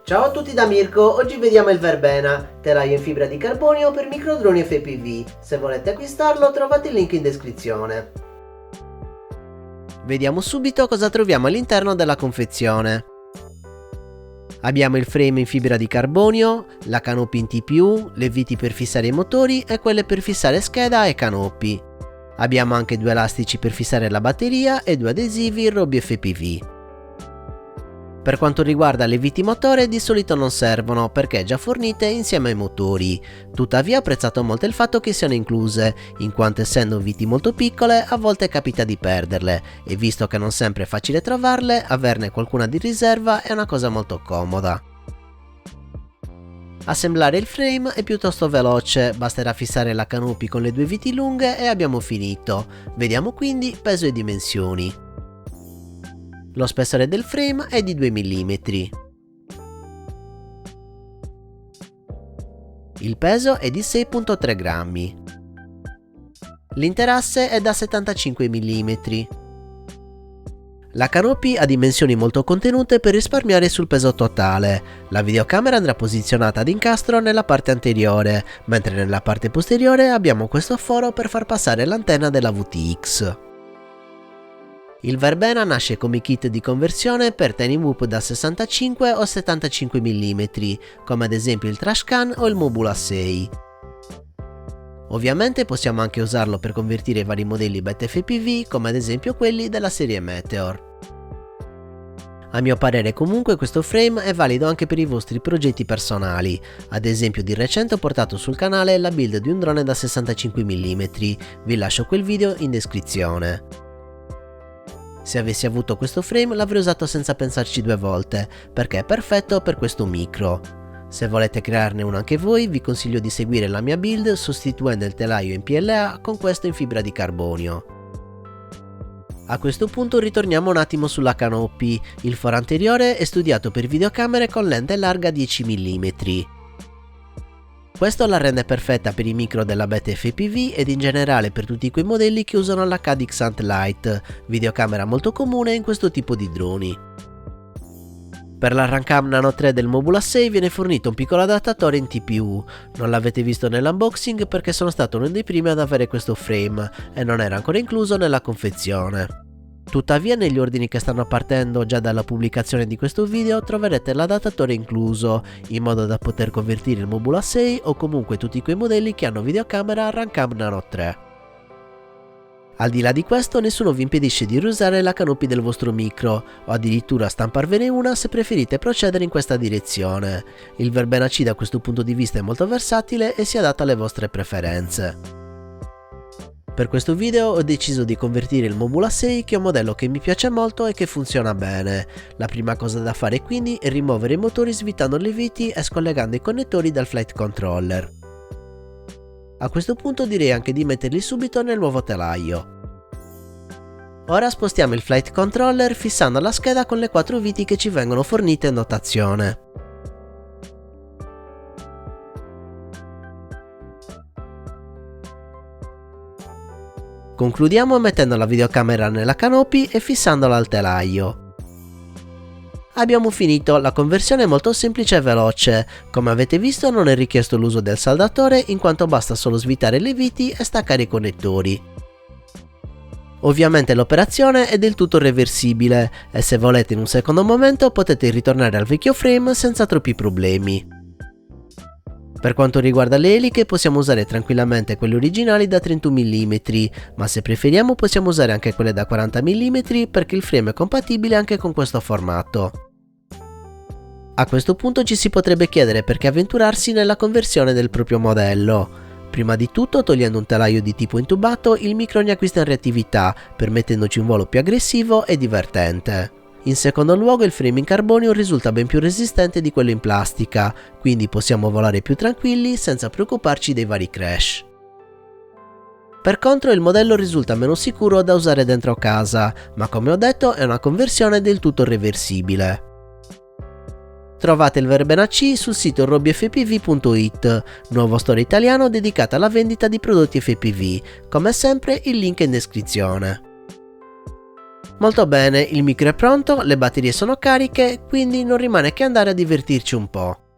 Ciao a tutti da Mirko, oggi vediamo il Verbena, telaio in fibra di carbonio per microdroni FPV. Se volete acquistarlo trovate il link in descrizione. Vediamo subito cosa troviamo all'interno della confezione. Abbiamo il frame in fibra di carbonio, la canopy in TPU, le viti per fissare i motori e quelle per fissare scheda e canopy. Abbiamo anche due elastici per fissare la batteria e due adesivi in Robbie FPV. Per quanto riguarda le viti motore di solito non servono perché già fornite insieme ai motori, tuttavia ho apprezzato molto il fatto che siano incluse, in quanto essendo viti molto piccole a volte capita di perderle e visto che non sempre è facile trovarle, averne qualcuna di riserva è una cosa molto comoda. Assemblare il frame è piuttosto veloce, basterà fissare la canopy con le due viti lunghe e abbiamo finito. Vediamo quindi peso e dimensioni. Lo spessore del frame è di 2 mm. Il peso è di 6,3 grammi. L'interasse è da 75 mm. La canopy ha dimensioni molto contenute per risparmiare sul peso totale. La videocamera andrà posizionata ad incastro nella parte anteriore, mentre nella parte posteriore abbiamo questo foro per far passare l'antenna della VTX. Il Verbena nasce come kit di conversione per Tiny Whoop da 65 o 75 mm, come ad esempio il Trashcan o il Mobula 6. Ovviamente possiamo anche usarlo per convertire i vari modelli Beta FPV, come ad esempio quelli della serie Meteor. A mio parere comunque questo frame è valido anche per i vostri progetti personali, ad esempio di recente ho portato sul canale la build di un drone da 65 mm, vi lascio quel video in descrizione. Se avessi avuto questo frame l'avrei usato senza pensarci due volte, perché è perfetto per questo micro. Se volete crearne uno anche voi vi consiglio di seguire la mia build sostituendo il telaio in PLA con questo in fibra di carbonio. A questo punto ritorniamo un attimo sulla canopy, il foro anteriore è studiato per videocamere con lente larga 10 mm. Questo la rende perfetta per i micro della Beta FPV ed in generale per tutti quei modelli che usano la Cadix Hunt-Lite, videocamera molto comune in questo tipo di droni. Per la Runcam Nano 3 del Mobula 6 viene fornito un piccolo adattatore in TPU, non l'avete visto nell'unboxing perché sono stato uno dei primi ad avere questo frame e non era ancora incluso nella confezione. Tuttavia negli ordini che stanno partendo già dalla pubblicazione di questo video troverete l'adattatore incluso, in modo da poter convertire il Mobula 6 o comunque tutti quei modelli che hanno videocamera Runcam Nano 3. Al di là di questo nessuno vi impedisce di riusare la canopy del vostro micro o addirittura stamparvene una se preferite procedere in questa direzione. Il Verbena C da questo punto di vista è molto versatile e si adatta alle vostre preferenze. Per questo video ho deciso di convertire il Mobula 6 che è un modello che mi piace molto e che funziona bene. La prima cosa da fare quindi è rimuovere i motori svitando le viti e scollegando i connettori dal flight controller. A questo punto direi anche di metterli subito nel nuovo telaio. Ora spostiamo il flight controller fissando la scheda con le 4 viti che ci vengono fornite in dotazione. Concludiamo mettendo la videocamera nella canopy e fissandola al telaio. Abbiamo finito, la conversione è molto semplice e veloce, come avete visto non è richiesto l'uso del saldatore in quanto basta solo svitare le viti e staccare i connettori. Ovviamente l'operazione è del tutto reversibile e se volete in un secondo momento potete ritornare al vecchio frame senza troppi problemi. Per quanto riguarda le eliche possiamo usare tranquillamente quelle originali da 31 mm, ma se preferiamo possiamo usare anche quelle da 40 mm perché il frame è compatibile anche con questo formato. A questo punto ci si potrebbe chiedere perché avventurarsi nella conversione del proprio modello. Prima di tutto, togliendo un telaio di tipo intubato, il micro ne acquista in reattività, permettendoci un volo più aggressivo e divertente. In secondo luogo il frame in carbonio risulta ben più resistente di quello in plastica, quindi possiamo volare più tranquilli senza preoccuparci dei vari crash. Per contro il modello risulta meno sicuro da usare dentro casa, ma come ho detto è una conversione del tutto reversibile. Trovate il Verbena C sul sito robbiefpv.it, nuovo store italiano dedicato alla vendita di prodotti FPV, come sempre il link è in descrizione. Molto bene, il micro è pronto, le batterie sono cariche, quindi non rimane che andare a divertirci un po'.